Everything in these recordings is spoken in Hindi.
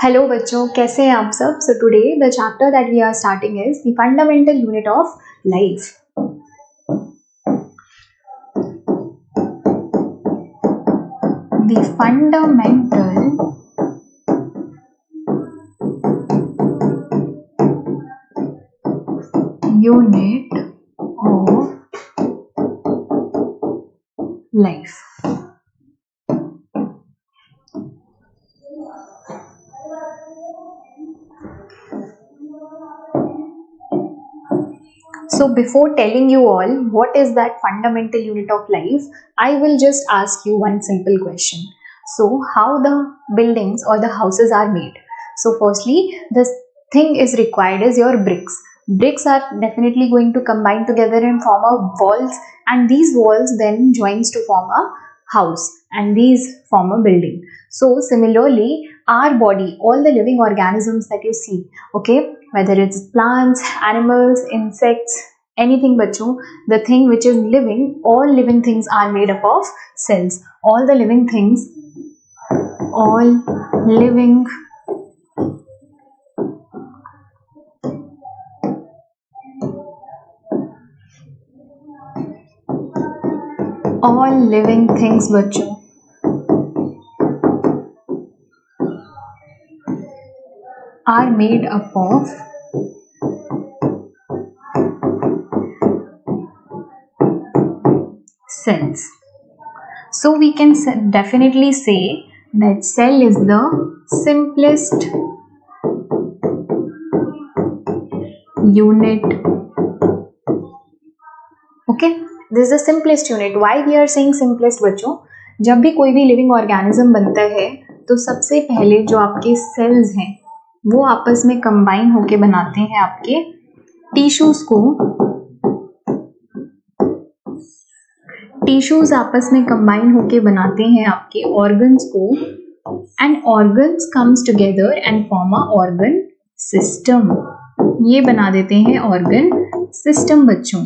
हेलो बच्चों, कैसे हैं आप सब? So today the chapter that we are starting is the fundamental unit of life. The fundamental unit of life. So before telling you all what is that fundamental unit of life, I will just ask you one simple question. So how the buildings or the houses are made? So firstly, the thing is required is your bricks. Bricks are definitely going to combine together and form a walls, and these walls then joins to form a house, and these form a building. So similarly, our body, all the living organisms that you see, okay, whether it's plants, animals, insects, anything bachcho, the thing which is living, all living things are made up of cells. All living things बच्चों are made up of cells. So we can definitely say that cell is the simplest unit. Okay, this is the simplest unit. Why we are saying simplest बच्चों? जब भी कोई भी लिविंग ऑर्गेनिज्म बनता है तो सबसे पहले जो आपके सेल्स हैं वो आपस में कंबाइन होके बनाते हैं आपके टिश्यूज को. टिश्यूज आपस में कंबाइन होके बनाते हैं आपके ऑर्गन्स को, and organs comes together and form a organ system. ये बना देते हैं ऑर्गन सिस्टम बच्चों.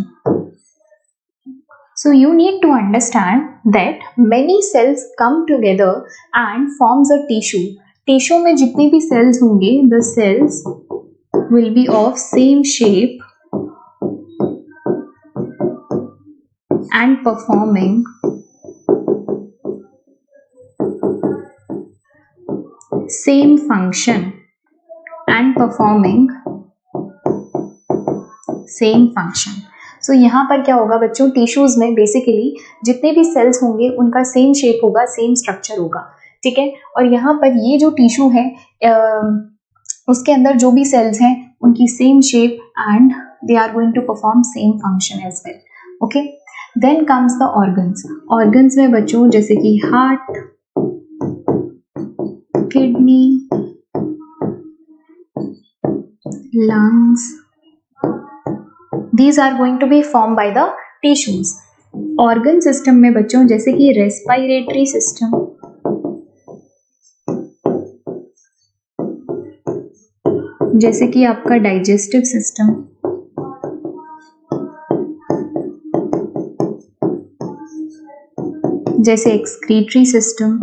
So you need to understand that many cells come together and forms a tissue. Tissue में जितने भी cells होंगे, the cells will be of same shape and performing same function सो यहाँ पर क्या होगा बच्चों, टिश्यूज में बेसिकली जितने भी सेल्स होंगे उनका सेम शेप होगा, सेम स्ट्रक्चर होगा. ठीक है, और यहाँ पर ये जो टिश्यू है उसके अंदर जो भी सेल्स हैं उनकी same shape and they are going to perform same function as well. Okay, then comes the organs. Organs में बच्चों जैसे कि heart, kidney, lungs, these are going to be formed by the tissues. Organ system में बच्चों जैसे कि respiratory system, जैसे कि आपका digestive system, जैसे excretory system,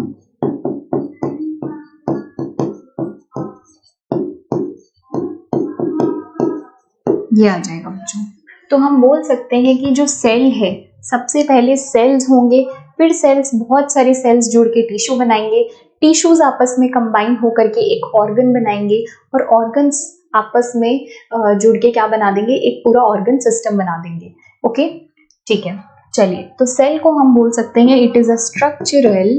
ये आ जाएगा बच्चों. तो हम बोल सकते हैं कि जो सेल है, सबसे पहले सेल्स होंगे, फिर सेल्स, बहुत सारे सेल्स जुड़ के टिश्यू बनाएंगे, टिश्यूज आपस में कंबाइन होकर के एक ऑर्गन बनाएंगे, और ऑर्गन्स आपस में जुड़ के क्या बना देंगे, एक पूरा ऑर्गन सिस्टम बना देंगे. ओके, ठीक है, चलिए. तो सेल को हम बोल सकते हैं it is a structural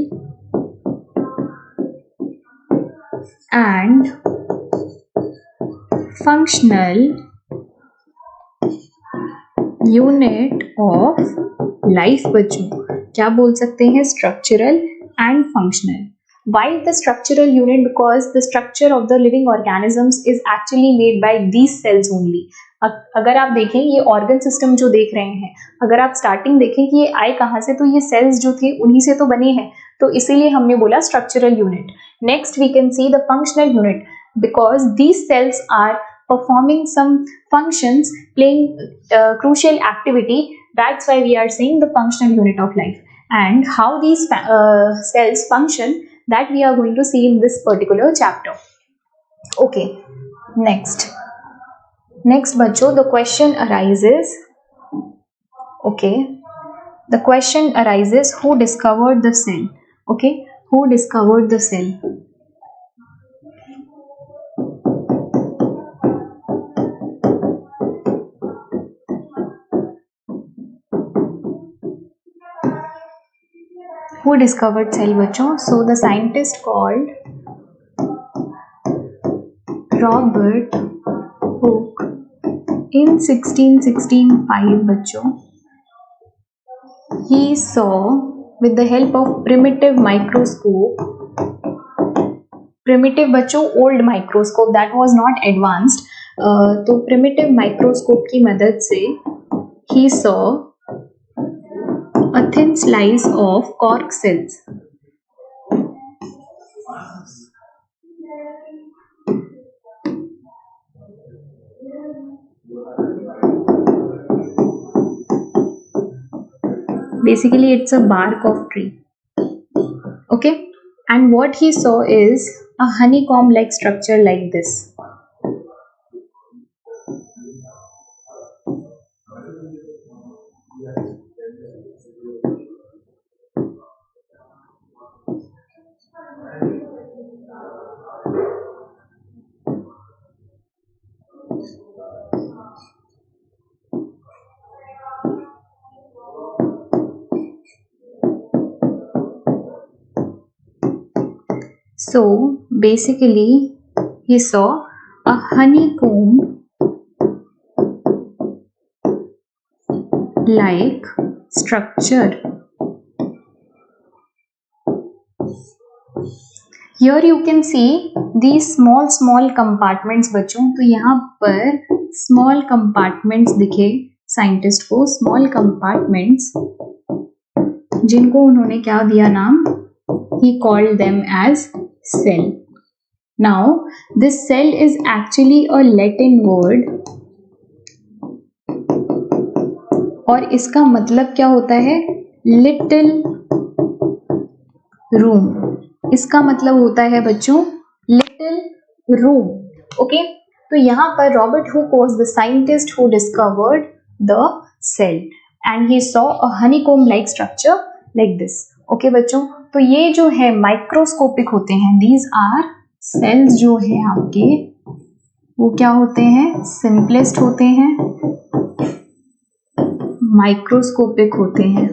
and functional unit of life बच्चों. क्या बोल सकते हैं, structural and functional. Why the structural unit? Because the structure of the living organisms is actually made by these cells only. अगर आप देखें ये ऑर्गन सिस्टम जो देख रहे हैं, अगर आप स्टार्टिंग देखें कि ये आए कहाँ से, तो ये सेल्स जो थे उन्हीं से तो बने हैं, तो इसीलिए हमने बोला structural unit. Next we can see the functional unit, because these cells are performing some functions, playing crucial activity. That's why we are saying the functional unit of life. And how these cells function, that we are going to see in this particular chapter. Okay, next बच्चों the question arises, okay, the question arises, who discovered the cell? Okay, who discovered the cell? Who discovered cell बच्चों? So the scientist called Robert Hooke in 1665 बच्चों, he saw with the help of primitive microscope, primitive बच्चों old microscope, that was not advanced, तो primitive microscope की मदद से he saw a thin slice of cork cells. Basically it's a bark of tree. Okay, and what he saw is a honeycomb like structure like this. So basically he saw a honeycomb like structure. Here you can see these small compartments बच्चों, तो यहाँ पर small compartments दिखे साइंटिस्ट को, small compartments जिनको उन्होंने क्या दिया नाम, he called them as cell. Now this cell is actually a Latin word और इसका मतलब क्या होता है, लिटिल रूम. इसका मतलब होता है बच्चों लिटिल रूम. ओके, तो यहाँ पर Robert Hooke was the scientist who discovered the cell and he saw a honeycomb like structure like this. Okay बच्चों, तो ये जो है माइक्रोस्कोपिक होते हैं, दीज आर सेल्स जो है आपके, वो क्या होते हैं, सिंपलेस्ट होते हैं, माइक्रोस्कोपिक होते हैं.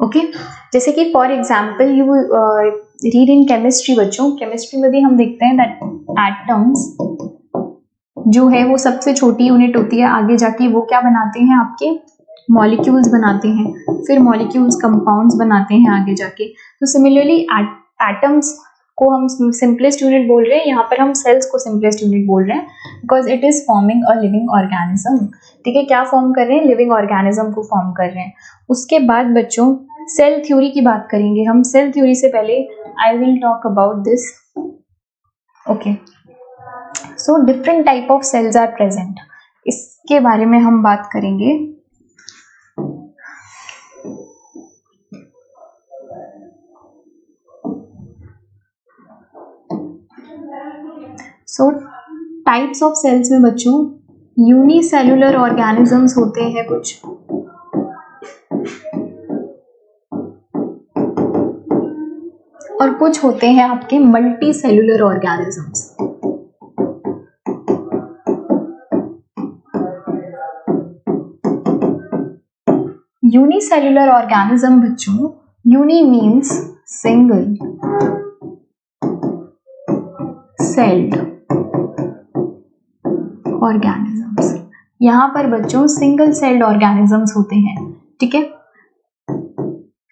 ओके, जैसे कि for example you read in chemistry बच्चों, केमिस्ट्री में भी हम देखते हैं दैट एटम्स जो है वो सबसे छोटी यूनिट होती है, आगे जाके वो क्या बनाते हैं, आपके मॉलिक्यूल्स बनाते हैं, फिर मॉलिक्यूल्स कंपाउंड्स बनाते हैं आगे जाके. तो सिमिलरली एटम्स को हम सिंपलेस्ट यूनिट बोल रहे हैं, यहाँ पर हम सेल्स को सिंपलेस्ट यूनिट बोल रहे हैं, because it is forming a living organism. ठीक है, क्या फॉर्म कर रहे हैं, लिविंग ऑर्गेनिज्म को फॉर्म कर रहे हैं. उसके बाद बच्चों सेल थ्योरी की बात करेंगे हम. सेल थ्योरी से पहले I will talk about this. Okay, so different type of cells are present, इसके बारे में हम बात करेंगे. सो टाइप्स ऑफ सेल्स में बच्चों यूनिसेल्युलर ऑर्गेनिजम्स होते हैं कुछ, और कुछ होते हैं आपके multicellular organisms. Unicellular organism बच्चों, uni means single, celled organisms. यहां पर बच्चों सिंगल सेल्ड ऑर्गेनिजम्स होते हैं. ठीक है,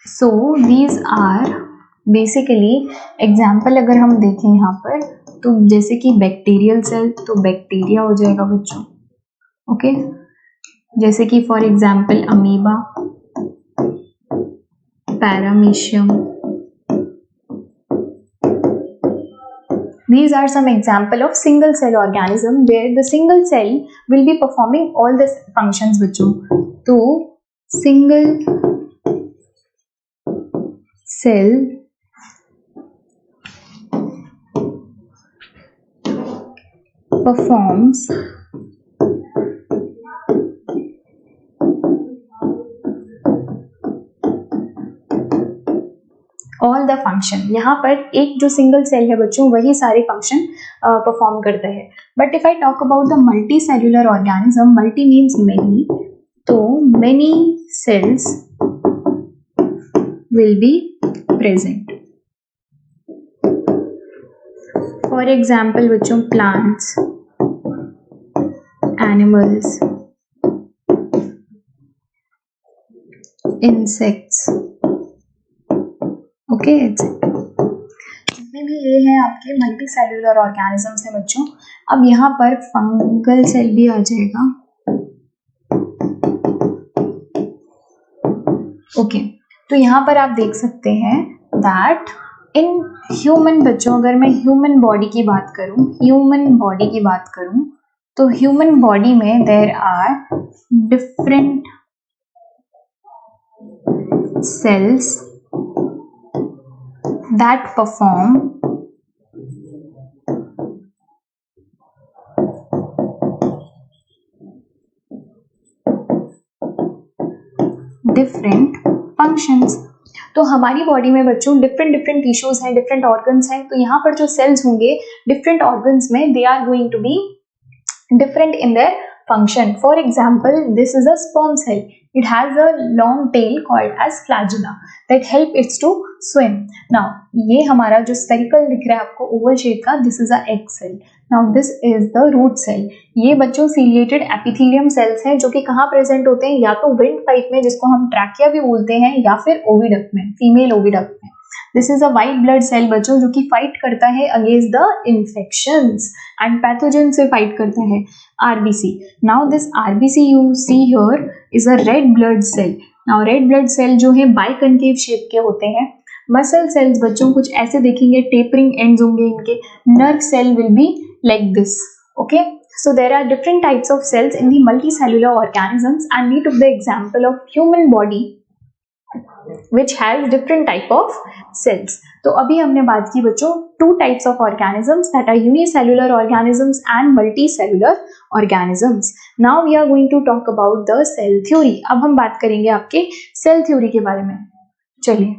so these are basically example अगर हम देखें यहाँ पर, तो जैसे कि बैक्टीरियल सेल, तो बैक्टीरिया हो जाएगा बच्चों. ओके, जैसे कि for example amoeba, paramecium. These are some example of single cell organism where the single cell will be performing all the functions बच्चों. तो single cell performs all the function. यहाँ पर एक जो सिंगल सेल है बच्चों वही सारे फंक्शन परफॉर्म करता है। But if I talk about the multicellular organism, multi means many, तो many cells will be present. For example बच्चों प्लांट्स, एनिमल्स, इंसेक्ट्स, ओके जितने भी ये हैं आपके मल्टी सेल्यूलर ऑर्गेनिजम्स हैं बच्चों। अब यहाँ पर फंगल सेल भी आ जाएगा। ओके तो यहाँ पर आप देख सकते हैं दैट इन ह्यूमन बच्चों, अगर मैं ह्यूमन बॉडी की बात करूं, तो ह्यूमन बॉडी में there are different cells that perform different functions। तो हमारी बॉडी में बच्चों डिफरेंट टिश्यूज हैं, डिफरेंट ऑर्गन्स हैं, तो यहाँ पर जो सेल्स होंगे डिफरेंट ऑर्गन्स में, they are going to be different in their function. For example, this is a sperm cell. It has a long tail called as flagella that help it to swim. Now, ये हमारा जो spherical दिख रहा है आपको oval shape का, this is a egg cell. Now, this is the root cell. ये बच्चों ciliated epithelium cells हैं जो कि कहाँ present होते हैं, या तो windpipe में जिसको हम trachea भी बोलते हैं, या फिर oviduct में, female oviduct में। This is a white blood cell बच्चों जो कि फाइट करता है against the infections and pathogen से फाइट करता है, RBC. Now this RBC you see here is a red blood cell. Now red blood cell जो है बाइकनकेव शेप के होते हैं। मसल सेल्स बच्चों कुछ ऐसे देखेंगे, टेपरिंग एंड्स होंगे इनके। Nerve cell will be like this. Okay so there are different types of cells in the multicellular organisms and we took the example of human body which has different type of cells। तो अभी हमने बात की बच्चों two types of organisms that are unicellular organisms and multicellular organisms। Now we are going to talk about the cell theory। अब हम बात करेंगे आपके सेल थ्योरी के बारे में। चलिए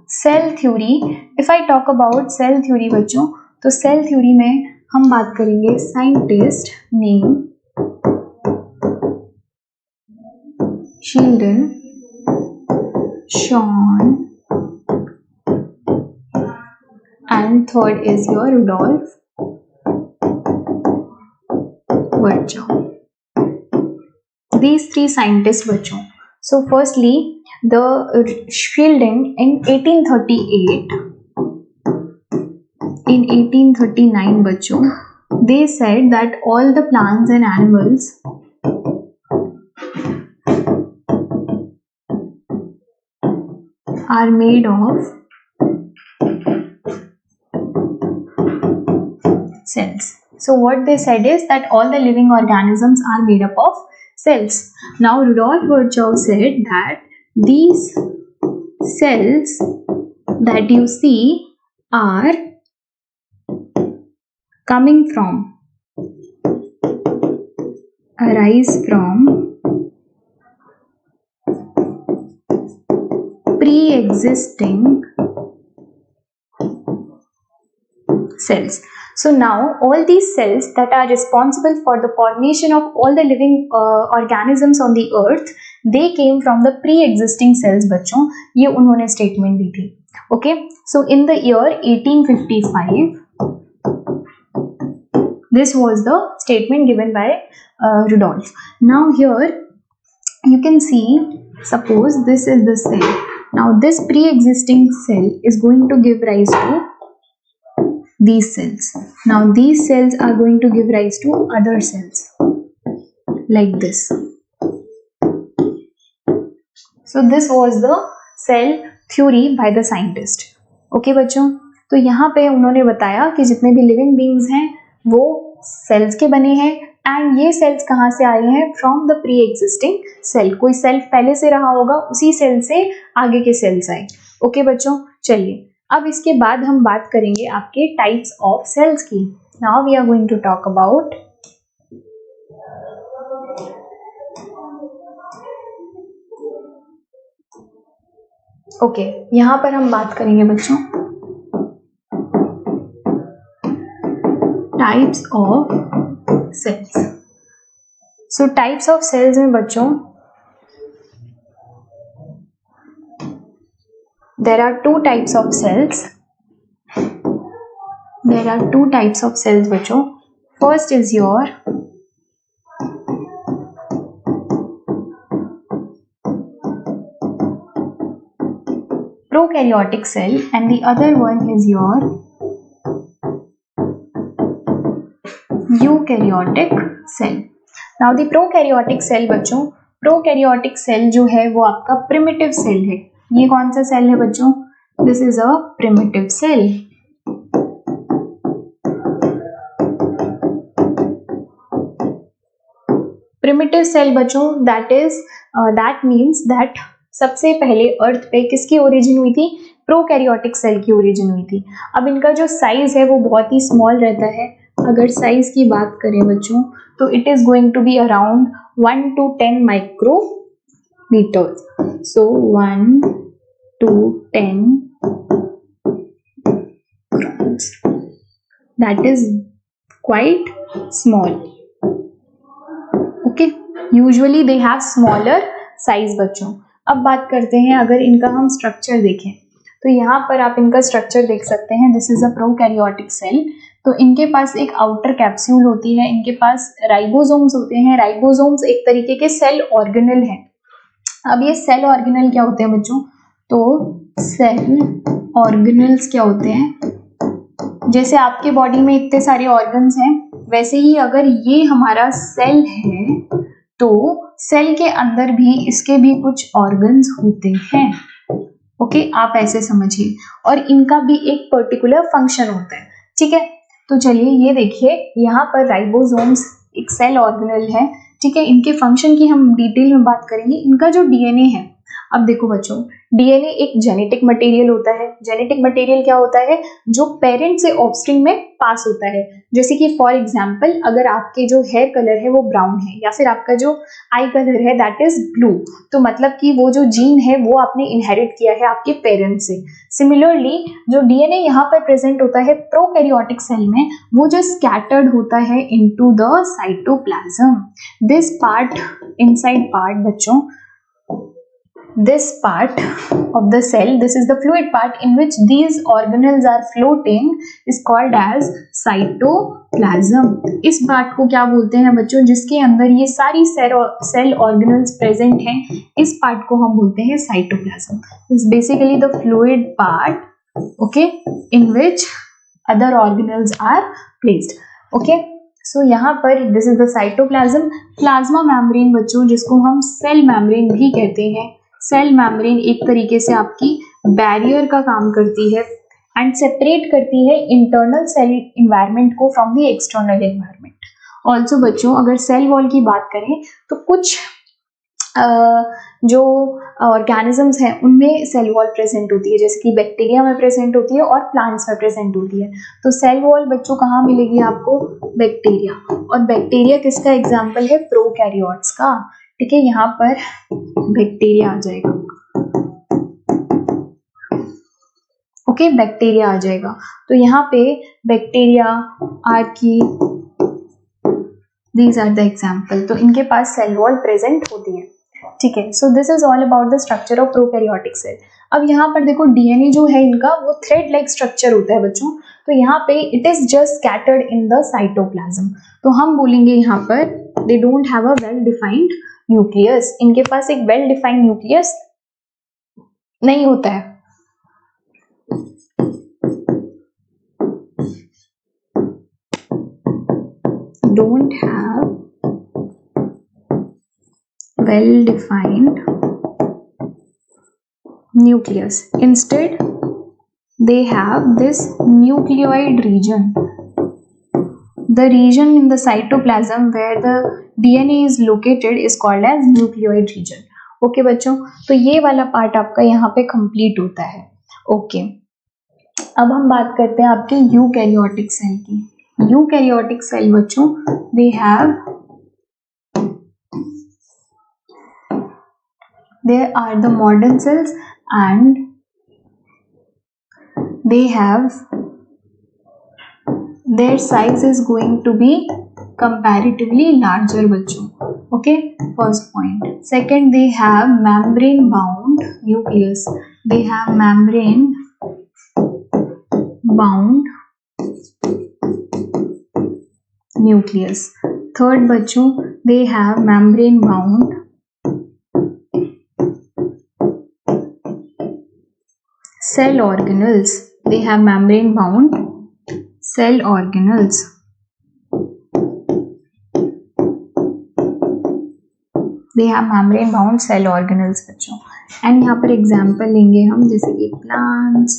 cell theory, if I talk about cell theory बच्चों, तो सेल थ्योरी में हम बात करेंगे scientist name Schleiden Schwann and third is your Rudolf Virchow. These three scientists बच्चों। So firstly the Shielding in 1838, in 1839 बच्चों, they said that all the plants and animals are made of cells। So what they said is that all the living organisms are made up of cells। Now Rudolf Virchow said that these cells that you see are coming from, arise from pre-existing cells। So now all these cells that are responsible for the formation of all the living organisms on the earth, they came from the pre-existing cells बच्चों, ये उन्होंने statement दी थी। Okay, so in the year 1855 this was the statement given by Rudolf। Now here you can see, suppose this is the cell। Now this pre-existing cell is going to give rise to these cells। Now these cells are going to give rise to other cells like this। So this was the cell theory by the scientist। Okay बच्चों, तो यहाँ पे उन्होंने बताया कि जितने भी लिविंग बींग्स हैं वो सेल्स के बने हैं एंड ये सेल्स कहाँ से आए हैं? From the pre existing cell. कोई सेल पहले से रहा होगा, उसी सेल से आगे के सेल्स आए। ओके बच्चों, चलिए अब इसके बाद हम बात करेंगे आपके टाइप्स ऑफ सेल्स की। Now we are going to talk about यहाँ पर हम बात करेंगे बच्चों types of cells. So types of cells में बच्चों there are two types of cells. There are two types of cells बच्चों. First is your prokaryotic cell and the other one is your eukaryotic cell. Now the prokaryotic cell बच्चों, prokaryotic cell जो है वो आपका primitive cell है। ये कौन सा सेल है बच्चों? This is a primitive cell. Primitive cell बच्चों that means that सबसे पहले अर्थ पे किसकी ओरिजिन हुई थी? प्रोकैरियोटिक सेल की ओरिजिन हुई थी। अब इनका जो साइज है वो बहुत ही स्मॉल रहता है। अगर साइज की बात करें बच्चों तो it is going to be around 1 to 10 micrometers. So 1 to 10 grams. That is quite small. Okay. Usually they have smaller size बच्चों। अब बात करते हैं अगर इनका हम स्ट्रक्चर देखें तो यहाँ पर आप इनका स्ट्रक्चर देख सकते हैं। This is a prokaryotic cell. तो इनके पास एक आउटर कैप्सूल होती है, इनके पास राइबोसोम्स होते हैं। राइबोसोम्स एक तरीके के सेल ऑर्गेनल हैं। अब ये सेल ऑर्गेनल क्या होते हैं बच्चों? तो सेल ऑर्गेनल्स क्या होते हैं? जैसे आपके बॉडी में इतने सारे ऑर्गन्स हैं, वैसे ही अगर ये हमारा सेल है तो सेल के अंदर भी इसके भी कुछ ऑर्गन्स होते हैं। ओके, आप ऐसे समझिए। और इनका भी एक पर्टिकुलर फंक्शन होता है। ठीक है, तो चलिए ये देखिए, यहाँ पर राइबोसोम्स एक सेल ऑर्गेनल है। ठीक है, इनके फंक्शन की हम डिटेल में बात करेंगे। इनका जो डीएनए है, अब देखो बच्चों, डीएनए एक जेनेटिक मटेरियल होता है। जेनेटिक मटेरियल क्या होता है? जो पेरेंट से ऑफस्प्रिंग में पास होता है। जैसे कि फॉर एग्जांपल अगर आपके जो हेयर कलर है वो ब्राउन है या फिर आपका जो आई कलर है दैट इज ब्लू, तो मतलब कि वो जो जीन है वो आपने इनहेरिट किया है आपके पेरेंट्स से। सिमिलरली जो डीएनए यहाँ पर प्रेजेंट होता है प्रोकैरियोटिक सेल में, वो जो स्कैटर्ड होता है into the cytoplasm. This part, inside part बच्चों, this part of the cell, this is the fluid part in which these organelles are floating, is called as cytoplasm. इस पार्ट को क्या बोलते हैं बच्चों? जिसके अंदर ये सारी सेल ऑर्गेनल्स प्रेजेंट हैं, इस पार्ट को हम बोलते हैं cytoplasm. This is basically the fluid part, okay, in which other organelles are placed. Okay, so यहाँ पर this is the cytoplasm. Plasma membrane बच्चों, जिसको हम सेल मेम्ब्रेन भी कहते हैं। सेल मेम्ब्रेन एक तरीके से आपकी बैरियर का काम करती है एंड सेपरेट करती है इंटरनल सेल इन्वायरमेंट को from the external environment. Also बच्चों अगर सेल वॉल की बात करें तो कुछ जो ऑर्गेनिजम्स हैं उनमें सेल वॉल प्रेजेंट होती है, जैसे कि बैक्टीरिया में प्रेजेंट होती है और प्लांट्स में प्रेजेंट होती है। तो सेल वॉल बच्चों कहाँ मिलेगी आपको? बैक्टीरिया। और बैक्टीरिया किसका एग्जाम्पल है? प्रोकैरियोट्स का। ठीक है, यहाँ पर बैक्टीरिया आ जाएगा। ओके, बैक्टीरिया आ जाएगा। तो यहाँ पे bacteria, archaea, these are the example. तो इनके पास सेल वॉल प्रेजेंट होती है। ठीक है, so this is all about the structure of prokaryotic cell. अब यहाँ पर देखो डीएनए जो है इनका वो थ्रेड लाइक स्ट्रक्चर होता है बच्चों। तो यहाँ पे it is just scattered in the cytoplasm. तो हम बोलेंगे यहाँ पर they don't have a well defined nucleus. इनके पास एक वेल डिफाइंड न्यूक्लियस नहीं होता है। Don't have well defined nucleus. Instead, they have this nucleoid region. the region in the cytoplasm where the DNA is located is called as nucleoid region. Okay बच्चों, तो ये वाला पार्ट आपका यहाँ पे कंप्लीट होता है. ओके, अब हम बात करते हैं आपके यूकैरियोटिक सेल की. यूकैरियोटिक सेल बच्चों, there are the modern cells and they have their size is going to be comparatively larger बच्चों. Okay, first point. Second, they have membrane bound nucleus. They have membrane bound nucleus. Third बच्चों, they have membrane bound cell organelles. They have membrane bound cell organelles. They have membrane bound cell organelles बच्चों. एंड यहाँ पर एग्जाम्पल लेंगे हम, जैसे कि प्लांट्स,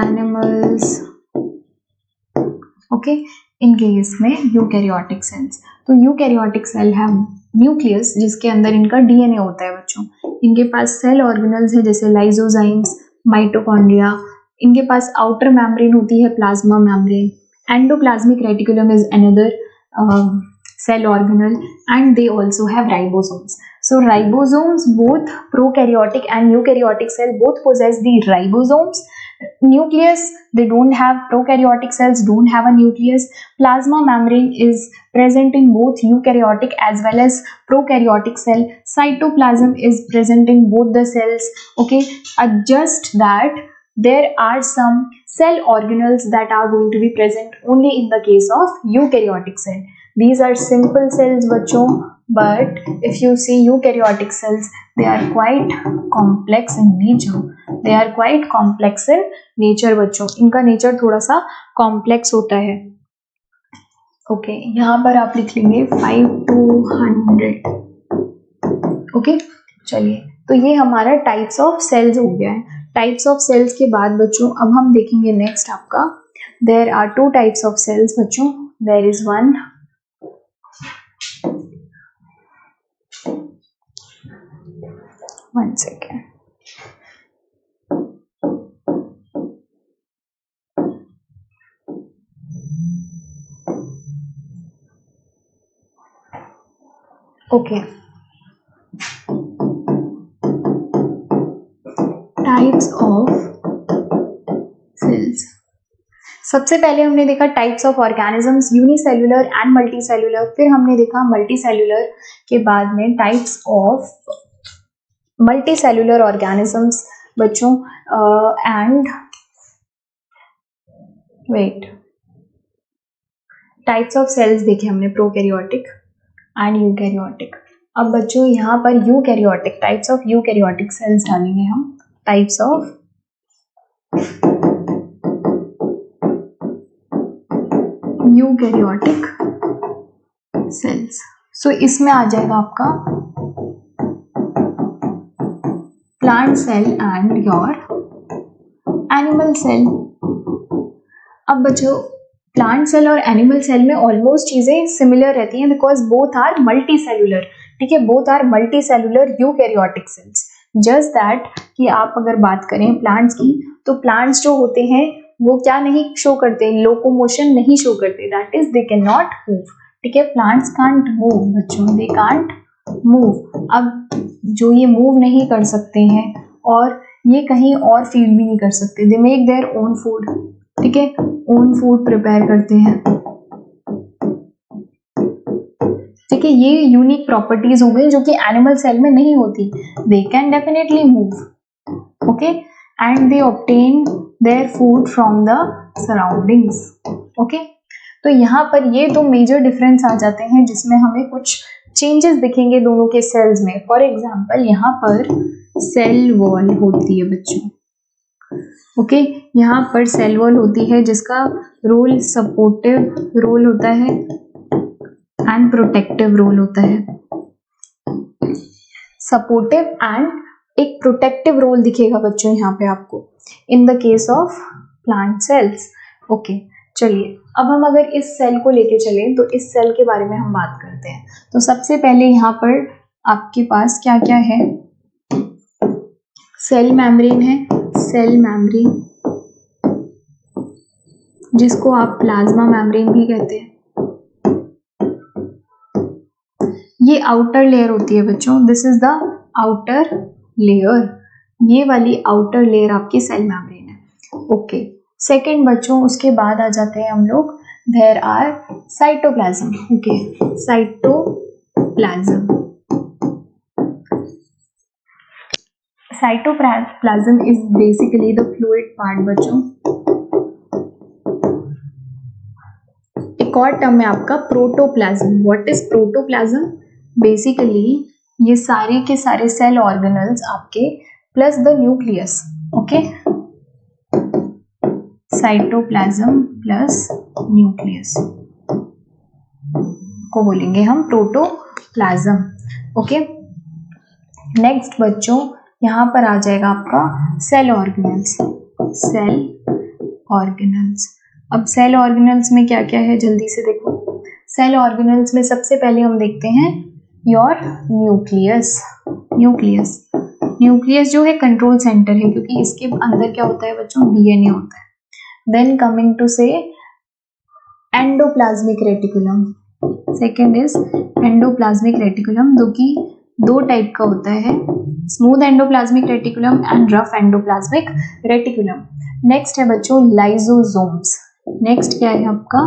एनिमल्स. ओके, इनके इसमें यूकैरियोटिक सेल्स. तो यूकैरियोटिक सेल है न्यूक्लियस जिसके अंदर इनका डीएनए होता है बच्चों. इनके पास सेल ऑर्गेनल्स है जैसे लाइसोजाइम्स, माइटोकॉन्ड्रिया. इनके पास आउटर मेम्ब्रेन होती है plasma membrane. Endoplasmic reticulum is another cell organelle, and they also have ribosomes. So ribosomes, both prokaryotic and eukaryotic cell both possess the ribosomes. Nucleus, they don't have, prokaryotic cells don't have a nucleus. Plasma membrane is present in both eukaryotic as well as prokaryotic cell. Cytoplasm is present in both the cells. Okay, just that there are some cell organelles that are going to be present only in the case of eukaryotic cell. These are simple cells बच्चों, but if you see eukaryotic cells, they are quite complex in nature. They are quite complex in nature बच्चों. इनका नेचर थोड़ा सा कॉम्प्लेक्स होता है. ओके, यहाँ पर आप लिख लेंगे 5 to 100. ओके, चलिए, तो ये हमारा टाइप्स ऑफ सेल्स हो गया है. टाइप्स ऑफ सेल्स के बाद बच्चों अब हम देखेंगे नेक्स्ट आपका, there are 2 types of cells बच्चों. There is one second. Okay. Types of cells. सबसे पहले हमने देखा types of organisms, unicellular and multicellular. फिर हमने देखा मल्टीसेल्युलर के बाद में टाइप्स ऑफ मल्टीसेल्युलर ऑर्गेनिजम्स बच्चों. And wait, types of cells देखे हमने, प्रोकैरियोटिक एंड यूकैरियोटिक. अब बच्चों यहाँ पर eukaryotic, types of eukaryotic cells डालेंगे हम. Types of eukaryotic cells. So इसमें आ जाएगा आपका plant cell and your animal cell. अब बच्चों प्लांट सेल और एनिमल सेल में ऑलमोस्ट चीजें सिमिलर रहती हैं because both are multi cellular. ठीक है, both are multi cellular eukaryotic cells. Just that कि आप अगर बात करें प्लांट्स की, तो प्लांट्स जो होते हैं वो क्या नहीं शो करते, लोकोमोशन नहीं शो करते. That is they can not move. ठीक है, प्लांट्स कांट मूव बच्चों, दे कांट मूव. अब जो ये मूव नहीं कर सकते हैं और ये कहीं और फील भी नहीं कर सकते. They make their own food. ठीक है, ओन फूड प्रिपेयर करते हैं. ठीक है, ये यूनिक प्रॉपर्टीज हो गई जो कि एनिमल सेल में नहीं होती. They can definitely move. Okay, and they obtain their food from the surroundings. Okay, तो यहाँ पर ये 2 मेजर डिफरेंस आ जाते हैं जिसमें हमें कुछ चेंजेस दिखेंगे दोनों के सेल्स में. फॉर एग्जाम्पल यहाँ पर सेल वॉल होती है बच्चों. ओके, यहाँ पर सेल वॉल होती है जिसका रोल सपोर्टिव रोल होता है एंड प्रोटेक्टिव रोल होता है. सपोर्टिव एंड एक प्रोटेक्टिव रोल दिखेगा बच्चों यहाँ पे आपको in the case of plant cells. Okay, चलिए अब हम अगर इस सेल को लेके चलें तो इस सेल के बारे में हम बात करते हैं। तो सबसे पहले यहाँ पर आपके पास क्या क्या है, सेल मेम्ब्रेन है, सेल मेम्ब्रेन जिसको आप प्लाज्मा मेम्ब्रेन भी कहते हैं। ये आउटर लेयर होती है बच्चों, this is the outer layer, ये वाली आउटर लेयर आपकी सेल मेम्ब्रेन है। ओके सेकेंड बच्चों, उसके बाद आ जाते हैं हम लोग, there are cytoplasm. Okay cytoplasm, cytoplasm is basically the fluid part बच्चों। एक और टर्म है आपका protoplasm. What is protoplasm? Basically ये सारे के सारे सेल ऑर्गेनल्स आपके plus the nucleus. Okay cytoplasm plus nucleus को बोलेंगे हम प्रोटोप्लाज्म। ओके नेक्स्ट बच्चों यहाँ पर आ जाएगा आपका सेल ऑर्गेनल्स। सेल ऑर्गेनल्स, अब सेल ऑर्गेनल्स में क्या क्या है जल्दी से देखो। सेल ऑर्गेनल्स में सबसे पहले हम देखते हैं योर न्यूक्लियस। न्यूक्लियस, न्यूक्लियस जो है कंट्रोल सेंटर है, क्योंकि इसके अंदर क्या होता है बच्चों, डीएनए होता है। देन कमिंग टू से endoplasmic reticulum. Second is endoplasmic reticulum, जो कि दो टाइप का होता है, smooth endoplasmic reticulum and rough endoplasmic reticulum. Next है बच्चों लाइजोसोम्स। नेक्स्ट क्या है आपका,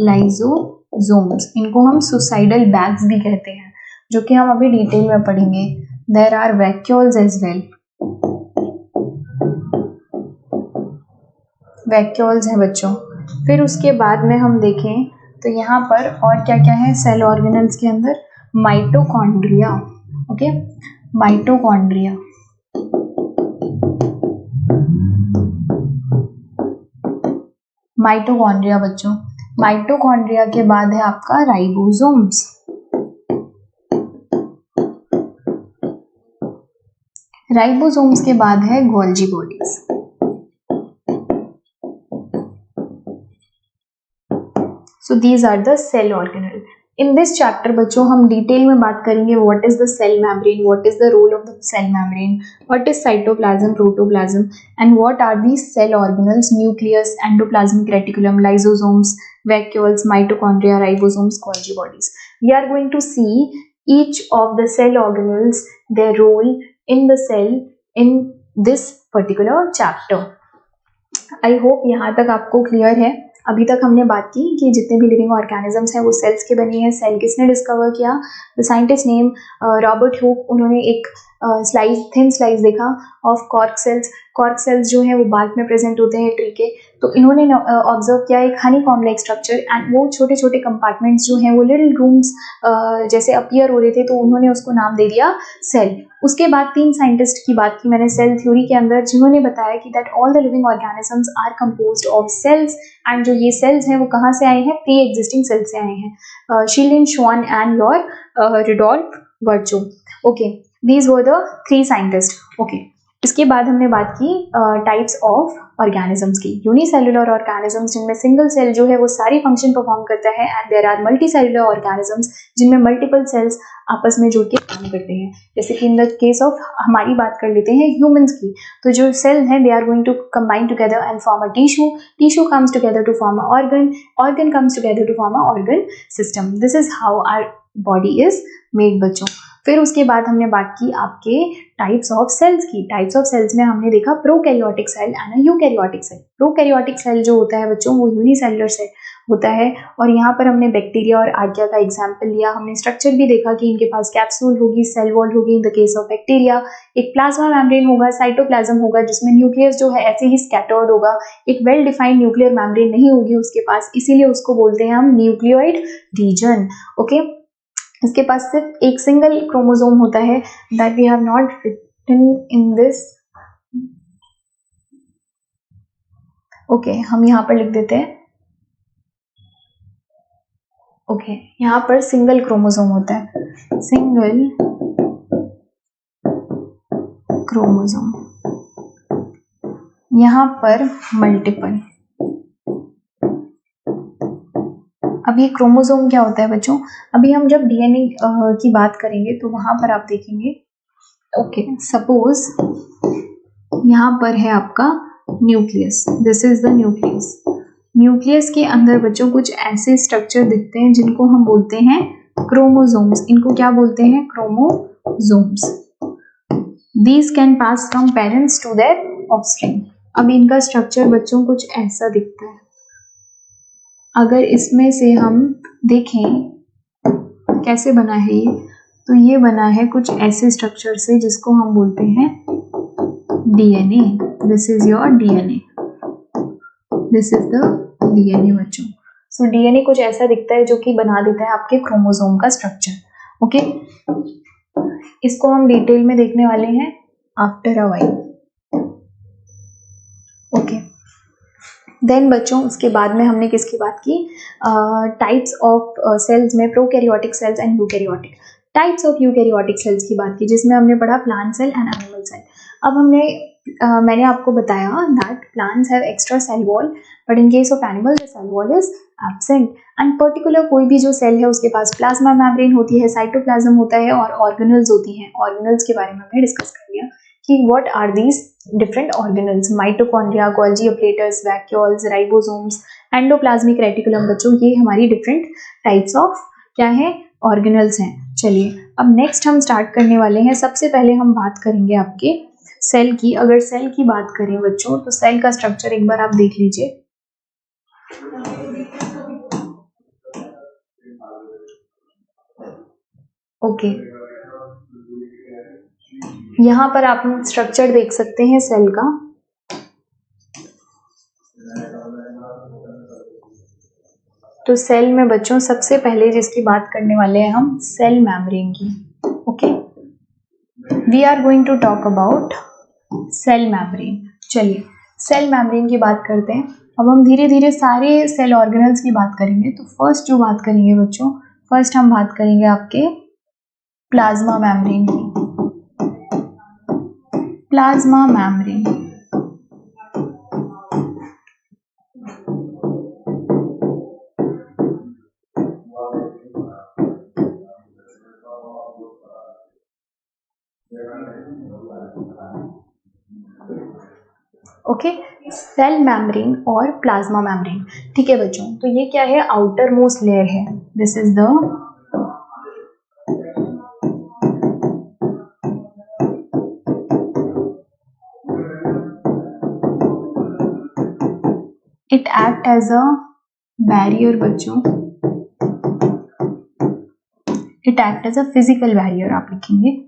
लाइजोसोम्स, इनको हम सुसाइडल बैग्स भी कहते हैं, जो कि हम अभी डिटेल में पढ़ेंगे। There are vacuoles as well, vacuoles है बच्चों। फिर उसके बाद में हम देखें तो यहाँ पर और क्या क्या है सेल ऑर्गेनल्स के अंदर, माइटोकॉन्ड्रिया। ओके माइटोकॉन्ड्रिया, माइटोकॉन्ड्रिया बच्चों। माइटोकॉन्ड्रिया के बाद है आपका राइबोसोम्स। राइबोसोम्स के बाद है Golgi bodies. So these are the cell organelle. In this chapter बच्चों हम डिटेल में बात करेंगे what is the cell membrane, what is the role of the cell membrane, what is cytoplasm, protoplasm and what are the cell organelles, nucleus, endoplasmic reticulum, lysosomes, vacuoles, mitochondria, ribosomes, Golgi bodies. We are going to see each of the cell organelles, their role in the cell in this particular chapter. I hope यहाँ तक आपको क्लियर है। अभी तक हमने बात की कि जितने भी लिविंग ऑर्गेनिजम्स हैं वो सेल्स के बने हैं। सेल किसने डिस्कवर किया? The scientist name Robert Hooke. उन्होंने एक स्लाइस, थिन स्लाइस देखा of cork cells. Cork cells जो है वो बाल्क में प्रेजेंट होते हैं ट्री के, तो इन्होंने ऑब्जर्व किया एक Honey comb like structure, and वो छोटे छोटे कंपार्टमेंट्स जो हैं वो लिटिल रूम्स जैसे अपीयर हो रहे थे, तो उन्होंने उसको नाम दे दिया सेल। उसके बाद 3 साइंटिस्ट की बात की मैंने सेल थ्योरी के अंदर, जिन्होंने बताया कि that all the living organisms are composed of cells, and जो ये सेल्स हैं वो कहाँ से आए हैं? प्री एग्जिस्टिंग सेल से आए हैं। शिलिन श्वान एंड लॉर Rudolf Virchow. Okay these were the 3 scientist. Okay इसके बाद हमने बात की टाइप्स ऑफ ऑर्गेनिजम्स की। यूनिसेलुलर ऑर्गेनिजम्स जिनमें सिंगल सेल जो है वो सारी फंक्शन परफॉर्म करता है, and there are multicellular organisms जिनमें मल्टीपल सेल्स आपस में जुड़ के काम करते हैं। जैसे कि इन द केस ऑफ हमारी बात कर लेते हैं ह्यूमंस की, तो जो सेल्स हैं they are going to combine together and form a tissue, tissue comes together to form a organ, organ comes together to form a organ system. This is how our body is made बच्चों। फिर उसके बाद हमने बात की आपके टाइप्स ऑफ सेल्स की। टाइप्स ऑफ सेल्स में हमने देखा prokaryotic cell and eukaryotic cell. Prokaryotic cell जो होता है बच्चों वो यूनिसेलुलर सेल होता है, और यहाँ पर हमने बैक्टीरिया और आर्किया का एग्जाम्पल लिया। हमने स्ट्रक्चर भी देखा कि इनके पास कैप्सूल होगी, सेल वॉल होगी in the case of bacteria, एक प्लाज्मा मेम्ब्रेन होगा, साइटोप्लाज्म होगा जिसमें न्यूक्लियस जो है ऐसे ही स्कैटर्ड होगा, एक वेल डिफाइंड न्यूक्लियर मेम्ब्रेन नहीं होगी उसके पास, इसीलिए उसको बोलते हैं हम न्यूक्लियोइड रीजन। ओके इसके पास सिर्फ एक सिंगल क्रोमोसोम होता है, that we have not written in this. Okay हम यहाँ पर लिख देते हैं। ओके यहाँ पर सिंगल क्रोमोसोम होता है, सिंगल क्रोमोसोम। यहाँ पर मल्टीपल, अब ये क्रोमोसोम क्या होता है बच्चों, अभी हम जब डीएनए की बात करेंगे तो वहां पर आप देखेंगे, ओके, सपोज यहाँ पर है आपका nucleus, this is the nucleus. Nucleus के अंदर बच्चों कुछ ऐसे स्ट्रक्चर दिखते हैं जिनको हम बोलते हैं क्रोमोसोम्स। इनको क्या बोलते हैं, chromosomes. These can pass from parents to their offspring. अब इनका स्ट्रक्चर बच्चों कुछ ऐसा दिखता है। अगर इसमें से हम देखें कैसे बना है ये, तो ये बना है कुछ ऐसे स्ट्रक्चर से जिसको हम बोलते हैं DNA. This is your DNA, this is the DNA बच्चों। सो डीएनए कुछ ऐसा दिखता है जो कि बना देता है आपके क्रोमोसोम का स्ट्रक्चर। ओके, इसको हम डिटेल में देखने वाले हैं after a while. Okay, then बच्चों उसके बाद में हमने किसकी बात की, टाइप्स ऑफ सेल्स में prokaryotic cells and eukaryotic. Types of eukaryotic cells की बात की जिसमें हमने पढ़ा plant cell and animal cell. अब मैंने आपको बताया that plants have extra cell wall, but in case of animal the cell wall is absent. And particular कोई भी जो सेल है उसके पास प्लाज्मा मेम्ब्रेन होती है, साइटोप्लाज्म होता है और ऑर्गेनल्स होती हैं। ऑर्गेनल्स के बारे में हमने डिस्कस कर लिया कि what are these different organelles, mitochondria, Golgi operators, vacuoles, ribosomes, endoplasmic reticulum. बच्चों ये हमारी डिफरेंट टाइप्स ऑफ क्या है, ऑर्गेनल्स हैं। चलिए अब नेक्स्ट हम स्टार्ट करने वाले हैं। सबसे पहले हम बात करेंगे आपके सेल की। अगर सेल की बात करें बच्चों तो सेल का स्ट्रक्चर एक बार आप देख लीजिए। ओके, यहाँ पर आप स्ट्रक्चर देख सकते हैं सेल का। तो सेल में बच्चों सबसे पहले जिसकी बात करने वाले हैं हम, सेल मेम्ब्रेन की। Okay, we are going to talk about cell membrane. चलिए सेल मेम्ब्रेन की बात करते हैं। अब हम धीरे धीरे सारे सेल ऑर्गेनल्स की बात करेंगे। तो फर्स्ट जो बात करेंगे बच्चों, फर्स्ट हम बात करेंगे आपके प्लाज्मा मेम्ब्रेन की। Plasma membrane, okay, cell membrane और प्लाज्मा मेम्ब्रेन। ठीक है बच्चों, तो ये क्या है, आउटर मोस्ट लेयर है। This is the it act as a barrier बच्चों, it act as a physical barrier आप लिखेंगे।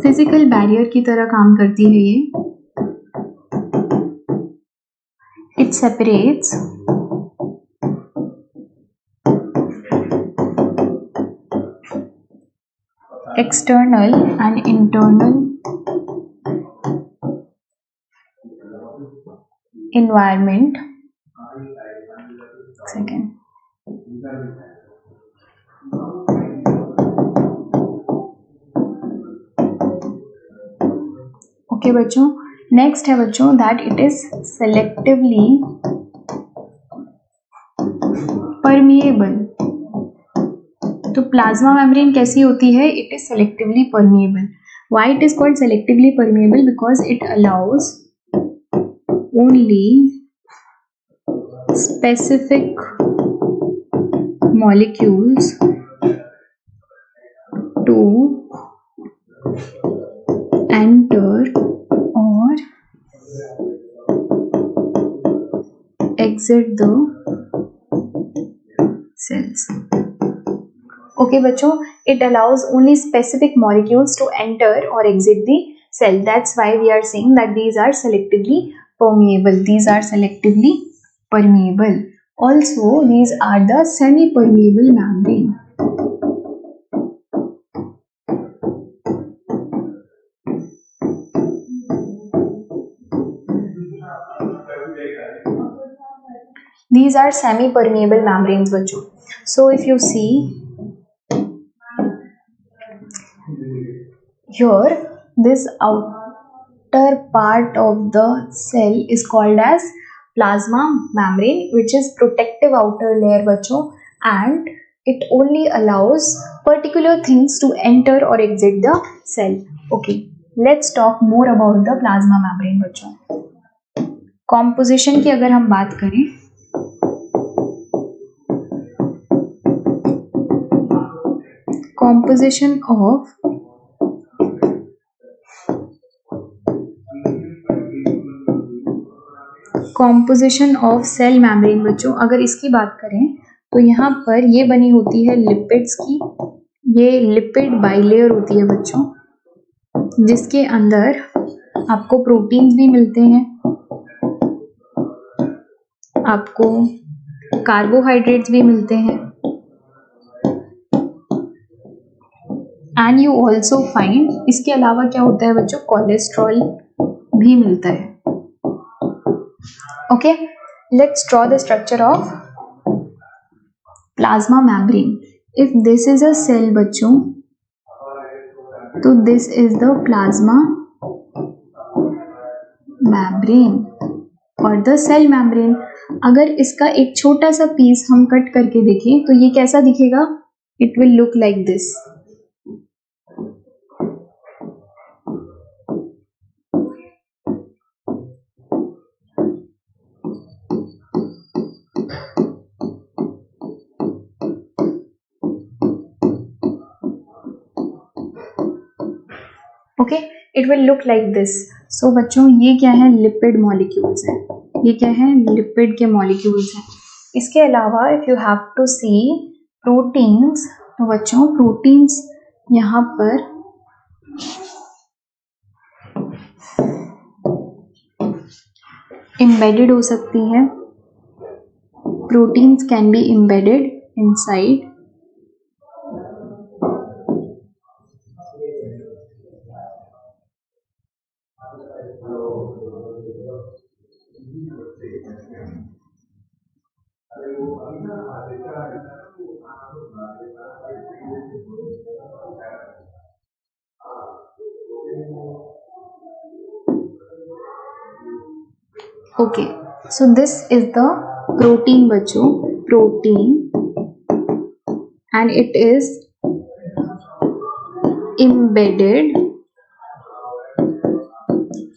फिजिकल बैरियर की तरह काम करती है ये। It separates external and internal environment. Second. Okay बच्चों, नेक्स्ट है बच्चों that it is selectively permeable. तो प्लाज्मा मेम्ब्रेन कैसी होती है, it is selectively permeable. Why it is called selectively permeable, because it allows only specific molecules to enter or exit the cells. Okay बच्चों, it allows only specific molecules to enter or exit the cell. That's why we are saying that these are selectively permeable. These are selectively permeable. Also, these are the semi-permeable membrane. These are semi-permeable membranes बच्चों. So if you see here, this outer part of the cell is called as plasma membrane which is protective outer layer बच्चों, and it only allows particular things to enter or exit the cell. Okay, let's talk more about the plasma membrane बच्चों. Composition की अगर हम बात करें, composition of cell membrane बच्चों, अगर इसकी बात करें तो यहाँ पर ये बनी होती है लिपिड्स की. ये लिपिड बाइलेयर होती है बच्चों, जिसके अंदर आपको प्रोटीन्स भी मिलते हैं, आपको कार्बोहाइड्रेट्स भी मिलते हैं, एंड यू ऑल्सो फाइंड, इसके अलावा क्या होता है बच्चों, कोलेस्ट्रॉल भी मिलता है. Okay, let's draw the structure of plasma membrane. If this is a cell बच्चों, तो this is the plasma membrane और द सेल मेम्ब्रेन. अगर इसका एक छोटा सा पीस हम कट करके देखें तो ये कैसा दिखेगा, it will look like this. Okay, it will look like this. So बच्चों ये क्या है, लिपिड मॉलिक्यूल्स है. ये क्या है, लिपिड के मॉलिक्यूल्स हैं. इसके अलावा if you have to see proteins, तो बच्चों प्रोटीन्स यहाँ पर एम्बेडेड हो सकती है. Proteins can be embedded inside okay. So this is the protein बच्चों, protein, and it is embedded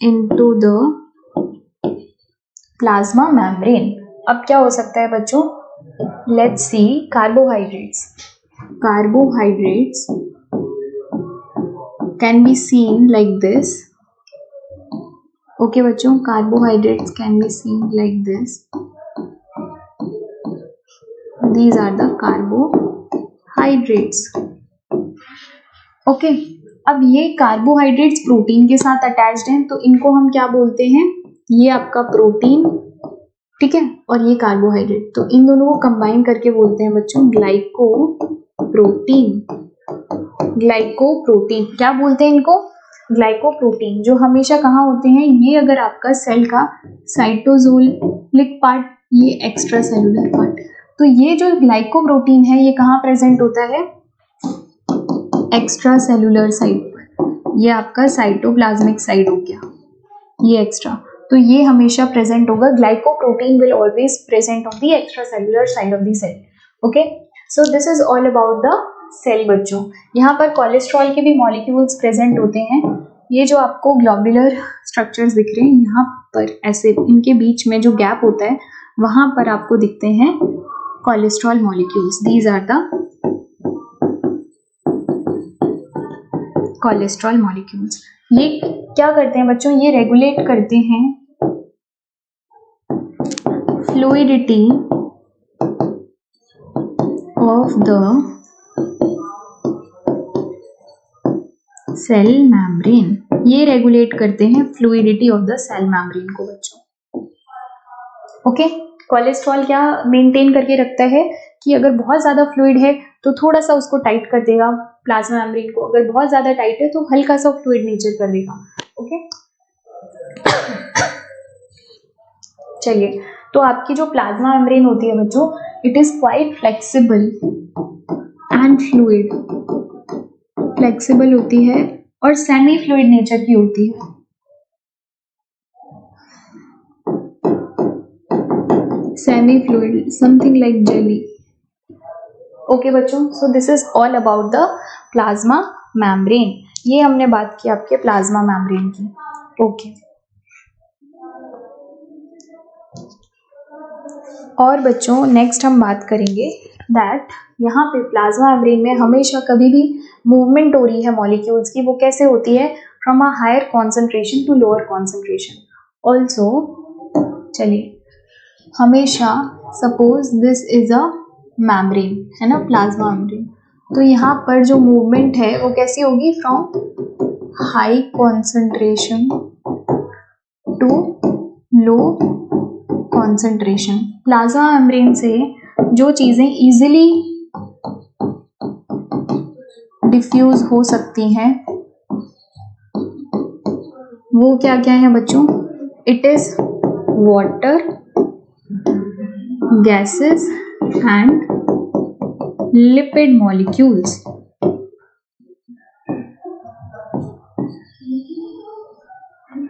into the plasma membrane. अब क्या हो सकता है बच्चों, let's see carbohydrates. Carbohydrates can be seen like this. Okay बच्चों, carbohydrates can be seen like this. These are the carbohydrates. Okay, अब ये कार्बोहाइड्रेट्स प्रोटीन के साथ अटैच्ड हैं, तो इनको हम क्या बोलते हैं, ये आपका प्रोटीन, ठीक है, और ये कार्बोहाइड्रेट, तो इन दोनों को कंबाइन करके बोलते हैं बच्चों ग्लाइकोप्रोटीन. ग्लाइकोप्रोटीन क्या बोलते हैं इनको, ग्लाइकोप्रोटीन. जो हमेशा कहाँ होते हैं, ये अगर आपका सेल का साइटोसोलिक पार्ट, ये एक्स्ट्रा सेलुलर पार्ट, तो ये जो ग्लाइकोप्रोटीन है ये कहाँ प्रेजेंट होता है, एक्स्ट्रा सेलुलर साइड पर. ये आपका साइटोप्लाज्मिक साइड हो गया, ये एक्स्ट्रा, तो ये हमेशा प्रेजेंट होगा. Glycoprotein will always present on the extra cellular side of the cell. Okay, so this is all about the cell बच्चों. यहाँ पर कोलेस्ट्रॉल के भी मॉलिक्यूल्स प्रेजेंट होते हैं. ये जो आपको ग्लोबुलर स्ट्रक्चर्स दिख रहे हैं, यहाँ पर ऐसे इनके बीच में जो गैप होता है वहां पर आपको दिखते हैं cholesterol molecules. These are the cholesterol molecules. ये क्या करते हैं बच्चों, ये रेगुलेट करते हैं fluidity of the cell membrane. ये रेगुलेट करते हैं fluidity of the cell membrane को बच्चों. ओके, कोलेस्ट्रॉल क्या मेंटेन करके रखता है कि अगर बहुत ज्यादा फ्लूइड है तो थोड़ा सा उसको टाइट कर देगा प्लाज्मा मेम्ब्रेन को, अगर बहुत ज्यादा टाइट है तो हल्का सा फ्लूइड नेचर कर देगा. ओके, चलिए, तो आपकी जो प्लाज्मा मेम्ब्रेन होती है बच्चों, it is quite flexible and fluid. Flexible होती है और सेमी फ्लूइड नेचर की होती है. Semi fluid, something like jelly. Okay बच्चों, so this is all about the plasma membrane. ये हमने बात की आपके प्लाज्मा मेम्ब्रेन की। ओके और बच्चों नेक्स्ट हम बात करेंगे दैट यहाँ पे प्लाज्मा मेम्ब्रेन में हमेशा कभी भी मूवमेंट हो रही है मॉलिक्यूल्स की, वो कैसे होती है, from a higher concentration to lower concentration. Also चलिए, हमेशा suppose this is a membrane, है ना, प्लाज्मा मेम्ब्रेन, तो यहाँ पर जो मूवमेंट है वो कैसी होगी, from high concentration to low concentration. Plasma membrane से जो चीजें इजीली डिफ्यूज हो सकती हैं वो क्या क्या है बच्चों, it is water, gases and lipid molecules.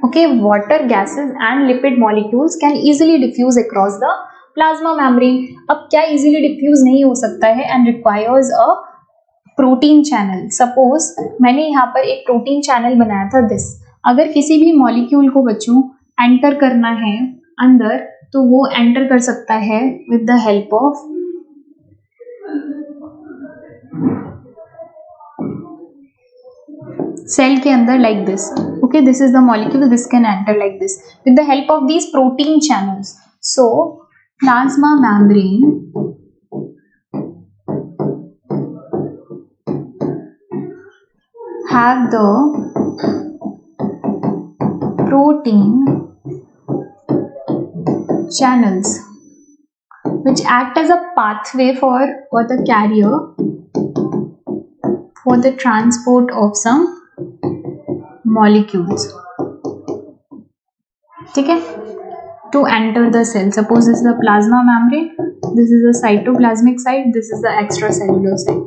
Okay, water, gases and lipid molecules can easily diffuse across the plasma membrane. अब क्या easily diffuse नहीं हो सकता है and requires a protein channel. Suppose मैंने यहाँ पर एक protein channel बनाया था this. अगर किसी भी molecule को बच्चों enter करना है अंदर, तो वो एंटर कर सकता है with the help of cell के अंदर like this. Okay, this is the molecule, this can enter like this with the help of these protein channels. So plasma membrane have the protein channels which act as a pathway for the carrier for the transport of some molecules, ठीक है, to enter the cell. Suppose this is the plasma membrane, this is the cytoplasmic side, this is the extracellular side.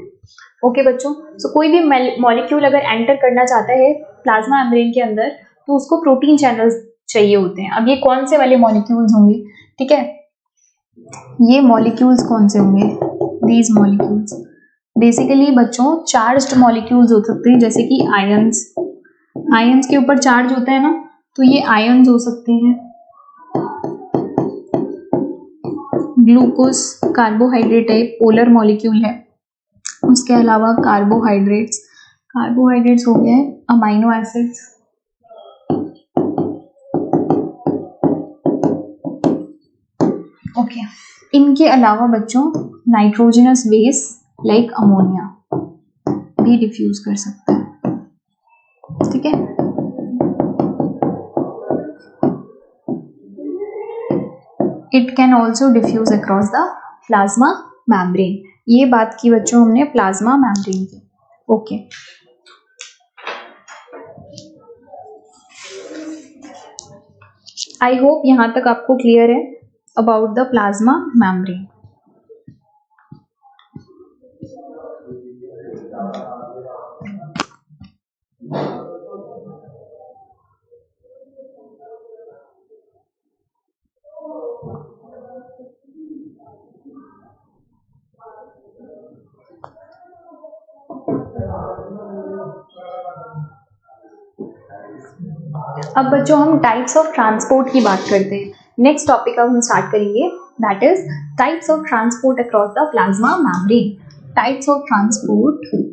Okay बच्चों, सो कोई भी मॉलिक्यूल अगर एंटर करना चाहता है प्लाज्मा मेम्ब्रेन के अंदर तो उसको प्रोटीन चैनल्स चाहिए होते हैं। अब ये कौन से वाले मॉलिक्यूल्स होंगे, ठीक है, ये मॉलिक्यूल्स कौन से होंगे, दीज मॉलिक्यूल्स बेसिकली बच्चों चार्ज्ड मॉलिक्यूल्स हो सकते हैं, जैसे कि आयंस, आयंस के ऊपर चार्ज होता है ना, तो ये आयंस हो सकते हैं। ग्लूकोज कार्बोहाइड्रेट है, पोलर मॉलिक्यूल है। उसके अलावा कार्बोहाइड्रेट्स, कार्बोहाइड्रेट्स हो गए अमाइनो एसिड्स, ओके। इनके अलावा बच्चों नाइट्रोजनस बेस लाइक अमोनिया भी डिफ्यूज कर सकता है, ठीक है। It can also diffuse across the plasma membrane. ये बात की बच्चों हमने प्लाज्मा मेम्ब्रेन की, ओके। आई होप यहां तक आपको क्लियर है अबाउट द प्लाज्मा मेम्ब्रेन। अब बच्चों हम टाइप्स ऑफ ट्रांसपोर्ट की बात करते हैं। नेक्स्ट टॉपिक अब हम स्टार्ट करेंगे, that is types of transport across the plasma membrane. Types of transport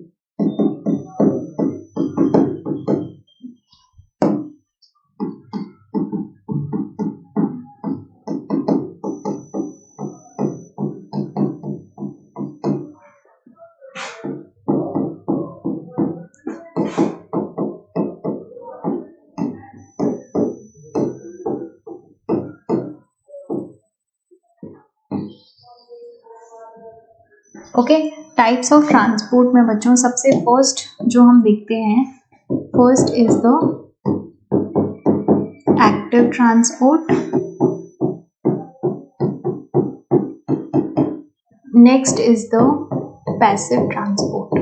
okay. Types of transport में बच्चों सबसे फर्स्ट जो हम देखते हैं, first is the active transport, next is the passive transport.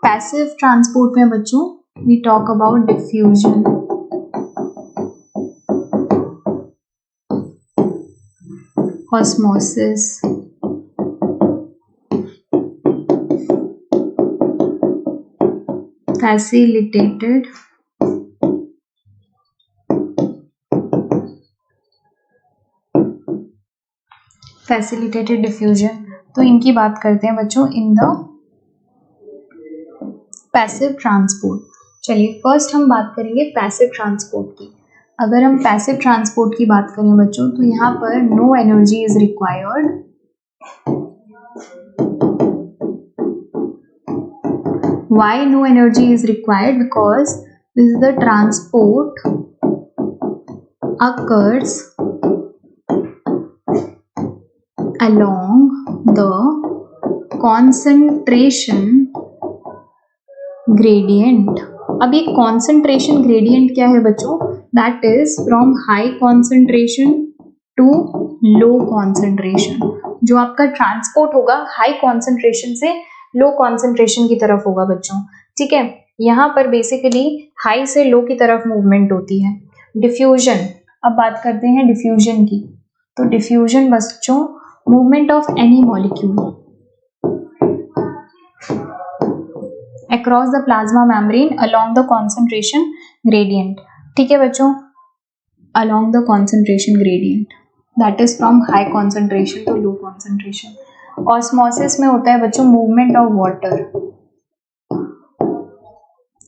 Passive transport में बच्चों we talk about diffusion, osmosis, facilitated diffusion. तो इनकी बात करते हैं बच्चों इन द पैसिव ट्रांसपोर्ट। चलिए फर्स्ट हम बात करेंगे पैसिव ट्रांसपोर्ट की। अगर हम पैसिव ट्रांसपोर्ट की बात करें बच्चों तो यहाँ पर no energy is required. Why no energy is required? Because this is the transport occurs along the concentration gradient। अब ये concentration gradient क्या है बच्चों? That is from high concentration to low concentration। जो आपका ट्रांसपोर्ट होगा हाई कॉन्सेंट्रेशन से लो कॉन्सेंट्रेशन की तरफ होगा बच्चों, ठीक है। यहाँ पर बेसिकली हाई से लो की तरफ मूवमेंट होती है। डिफ्यूजन, अब बात करते हैं डिफ्यूजन की। तो डिफ्यूजन बच्चों movement of any molecule across the plasma membrane along the concentration gradient, ठीक है बच्चों, along the concentration gradient that is from high concentration to low concentration. Osmosis में होता है बच्चों movement of water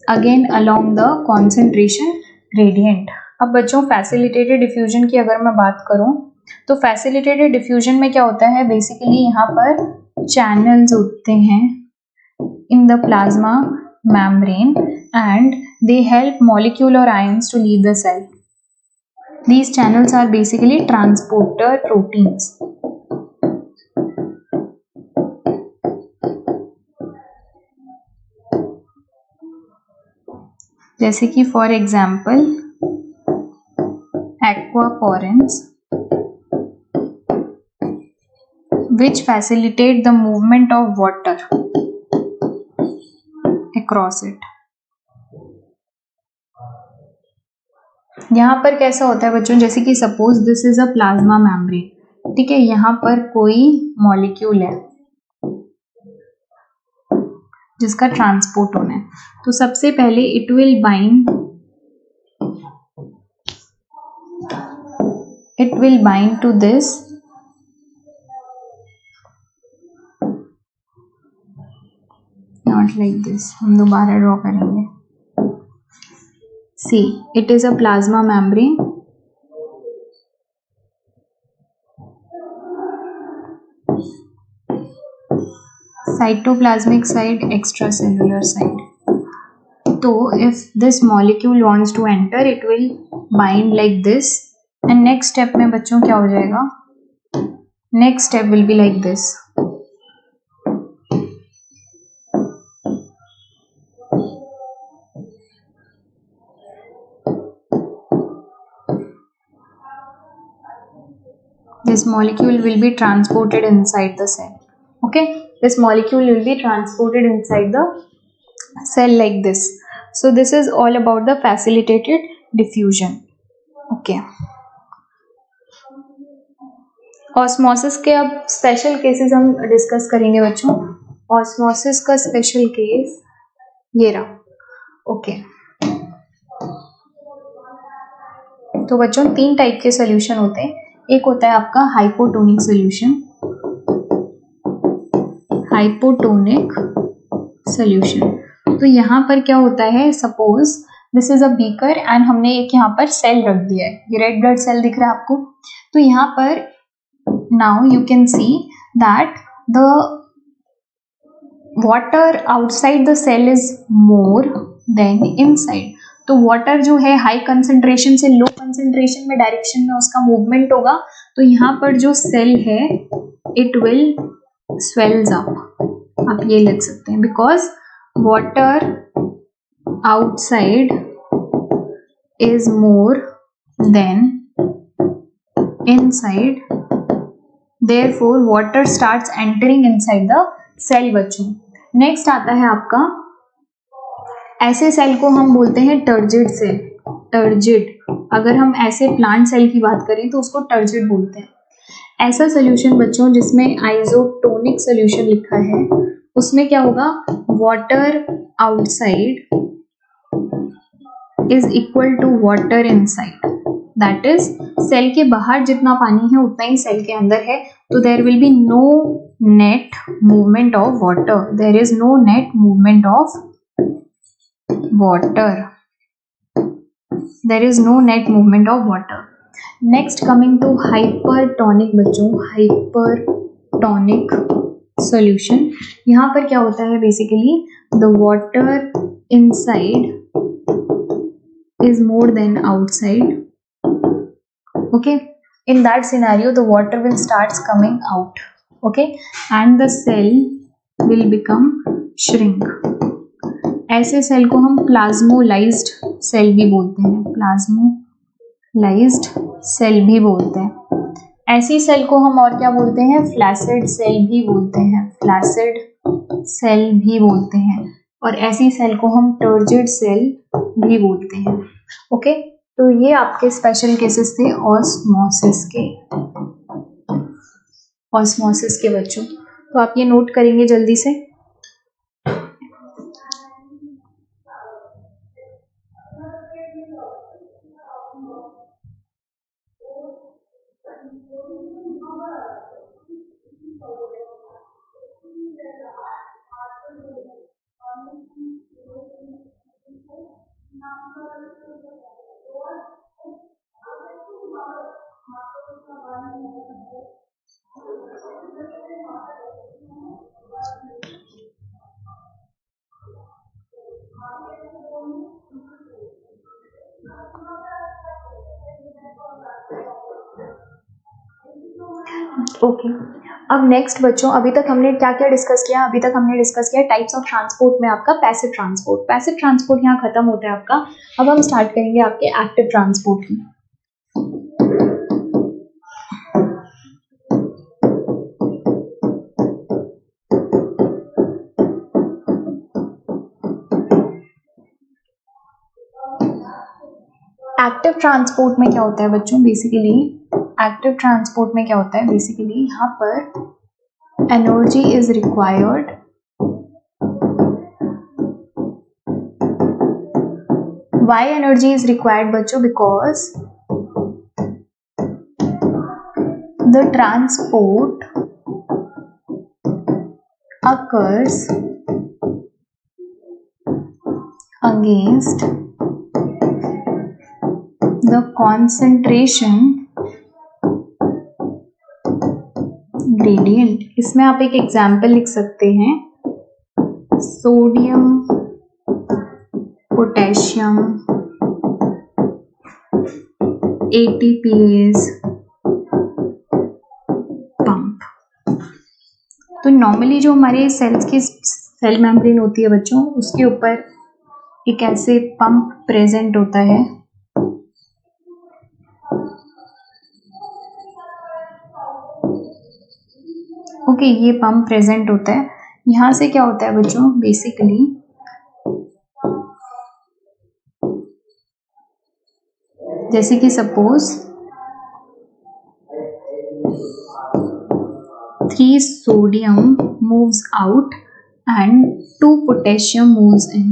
again along the concentration gradient. अब बच्चों फैसिलिटेटेड डिफ्यूजन की अगर मैं बात करूं तो फैसिलिटेटेड डिफ्यूजन में क्या होता है, बेसिकली यहाँ पर चैनल्स होते हैं in the plasma membrane and they help molecule or ions to leave the cell. These channels are basically transporter proteins. जैसे कि for example aquaporins which facilitate the movement of water across it। यहाँ पर कैसा होता है बच्चों, जैसे कि suppose this is a plasma membrane, ठीक है, यहाँ पर कोई मॉलिक्यूल है जिसका ट्रांसपोर्ट होना है, तो सबसे पहले it will bind to this not like this, हम दोबारा ड्रॉ करेंगे। See, it is a plasma membrane cytoplasmic side, extracellular side। तो if this molecule wants to enter it will bind like this and next step में बच्चों क्या हो जाएगा, next step will be like this। This molecule will be transported inside the cell, okay, this molecule will be transported inside the cell like this। So this is all about the facilitated diffusion, okay। Osmosis के अब स्पेशल केसेस हम डिस्कस करेंगे बच्चों। ऑस्मोसिस का स्पेशल केस ये रहा, ओके। तो बच्चों तीन टाइप के सोल्यूशन होते हैं, एक होता है आपका हाइपोटोनिक सोल्यूशन, तो यहाँ पर क्या होता है, suppose this is a beaker and हमने एक यहाँ पर सेल रख दिया है, ये रेड ब्लड सेल दिख रहा है आपको, तो यहाँ पर now you can see that the water outside the cell is more than inside. तो वाटर जो है हाई कंसंट्रेशन से लो कंसंट्रेशन में डायरेक्शन में उसका मूवमेंट होगा, तो यहाँ पर जो सेल है इट विल स्वेल्स अप, आप ये लिख सकते हैं, because water outside is more than inside, therefore water starts entering inside the cell बच्चों। नेक्स्ट आता है आपका, ऐसे सेल को हम बोलते हैं टर्जिड सेल, टर्जिड। अगर हम ऐसे प्लांट सेल की बात करें तो उसको टर्जिड बोलते हैं। ऐसा सोल्यूशन बच्चों जिसमें आइसोटोनिक सोल्यूशन लिखा है, उसमें क्या होगा, water outside is equal to water inside, that is cell के बाहर जितना पानी है उतना ही सेल के अंदर है, तो there will be no net movement of water, there is no net movement of water, there is no net movement of water. Next coming to hypertonic बच्चों, हाइपरटोनिक सॉल्यूशन, यहाँ पर क्या होता है, basically the water inside is more than outside, okay, in that scenario the water will starts coming out, okay, and the cell will become shrink। ऐसे सेल को हम प्लाज्मोलाइज्ड सेल भी बोलते हैं, प्लाज्मोलाइज्ड सेल भी बोलते हैं। ऐसी सेल को हम और क्या बोलते हैं, फ्लैसिड सेल भी बोलते हैं, फ्लैसिड सेल भी बोलते हैं, और ऐसी सेल को हम टर्जिड सेल भी बोलते हैं, ओके। तो ये आपके स्पेशल केसेस थे ऑस्मोसिस के बच्चों, तो आप ये नोट करेंगे जल्दी से। ओके, अब नेक्स्ट बच्चों, अभी तक हमने क्या क्या डिस्कस किया, अभी तक हमने डिस्कस किया टाइप्स ऑफ ट्रांसपोर्ट में आपका पैसिव ट्रांसपोर्ट यहाँ खत्म होता है आपका। अब हम स्टार्ट करेंगे आपके एक्टिव ट्रांसपोर्ट की। एक्टिव ट्रांसपोर्ट में क्या होता है बच्चों, बेसिकली एक्टिव ट्रांसपोर्ट में क्या होता है, बेसिकली यहाँ पर energy is required Why energy is required बच्चों, because the transport occurs against the concentration gradient। इसमें आप एक एग्जाम्पल लिख सकते हैं, सोडियम पोटेशियम ATPase पंप। तो नॉर्मली जो हमारे सेल्स की सेल मेम्ब्रेन होती है बच्चों, उसके ऊपर एक ऐसे पंप प्रेजेंट होता है, ओके, ये पंप प्रेजेंट होता है। यहाँ से क्या होता है बच्चों, बेसिकली जैसे कि suppose 3 sodium moves out and 2 potassium moves in,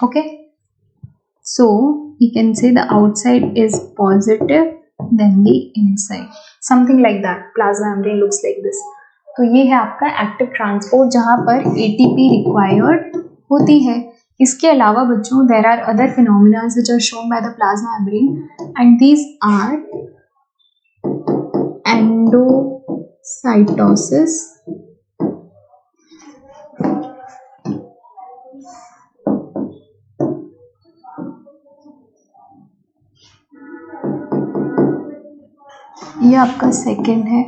okay, so you can say the outside is positive then the inside, something like that, plasma membrane looks like this। तो ये है आपका एक्टिव ट्रांसपोर्ट जहां पर ATP रिक्वायर्ड होती है। इसके अलावा बच्चों there are other phenomena which are shown by the plasma membrane and these are endocytosis, ये आपका सेकंड है,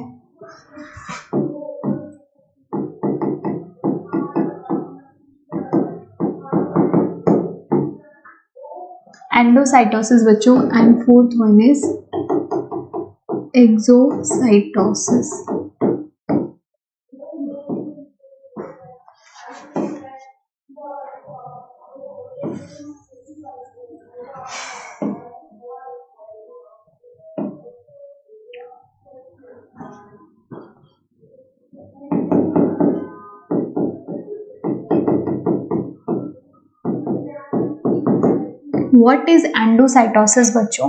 एंडोसाइटोसिस बच्चों, and fourth one is exocytosis. What is endocytosis बच्चों?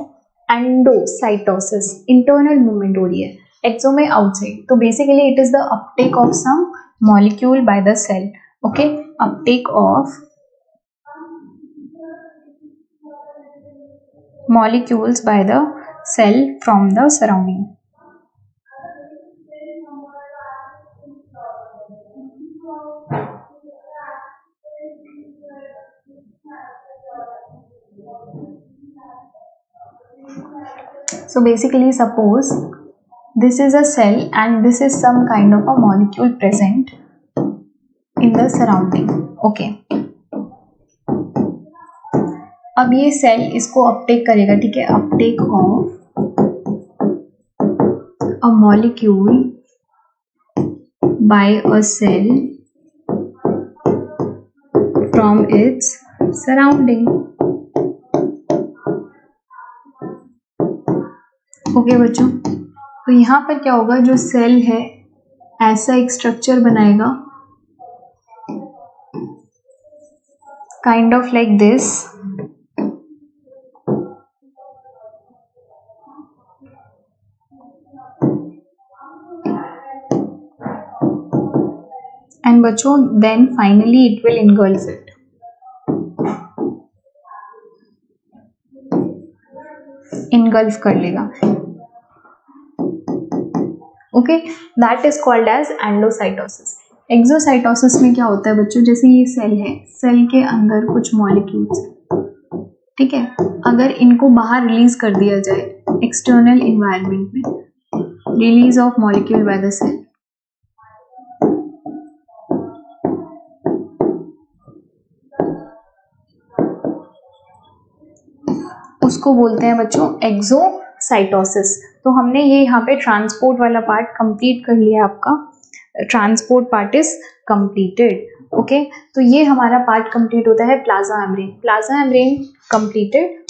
एंडोसाइटोसिस इंटरनल मूवमेंट हो रही है, एक्सो में आउटसाइड, तो basically it is the uptake of some molecule by the cell. Okay, uptake of molecules by the cell from the surrounding. So basically suppose this is a cell and this is some kind of a molecule present in the surrounding. Okay, अब ये सेल इसको अपटेक करेगा, ठीक है, uptake of a molecule by a cell from its surrounding. Okay बच्चों, तो यहाँ पर क्या होगा, जो सेल है ऐसा एक स्ट्रक्चर बनाएगा kind of like this, and बच्चों then finally it will engulf it. Engulf कर लेगा. Okay, that is called as endocytosis. Exocytosis में क्या होता है बच्चों, जैसे ये सेल है, सेल के अंदर कुछ मॉलिक्यूल्स है, ठीक है, अगर इनको बाहर रिलीज कर दिया जाए एक्सटर्नल इन्वायरमेंट में, release of molecule by the cell, उसको बोलते हैं बच्चों एक्सोसाइटोसिस. तो हमने ये यहाँ पे ट्रांसपोर्ट वाला पार्ट कंप्लीट कर लिया, आपका transport part is completed. Okay, तो ये हमारा पार्ट कंप्लीट होता है plasma membrane. Plasma membrane completed.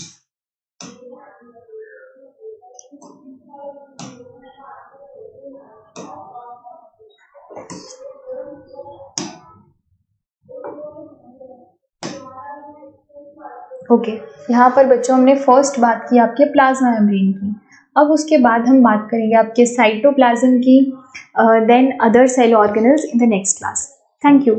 Okay, यहाँ पर बच्चों हमने फर्स्ट बात की आपके प्लाज्मा मेम्ब्रेन की. अब उसके बाद हम बात करेंगे आपके साइटोप्लाज्म की, then other cell organelles in the next class. Thank you.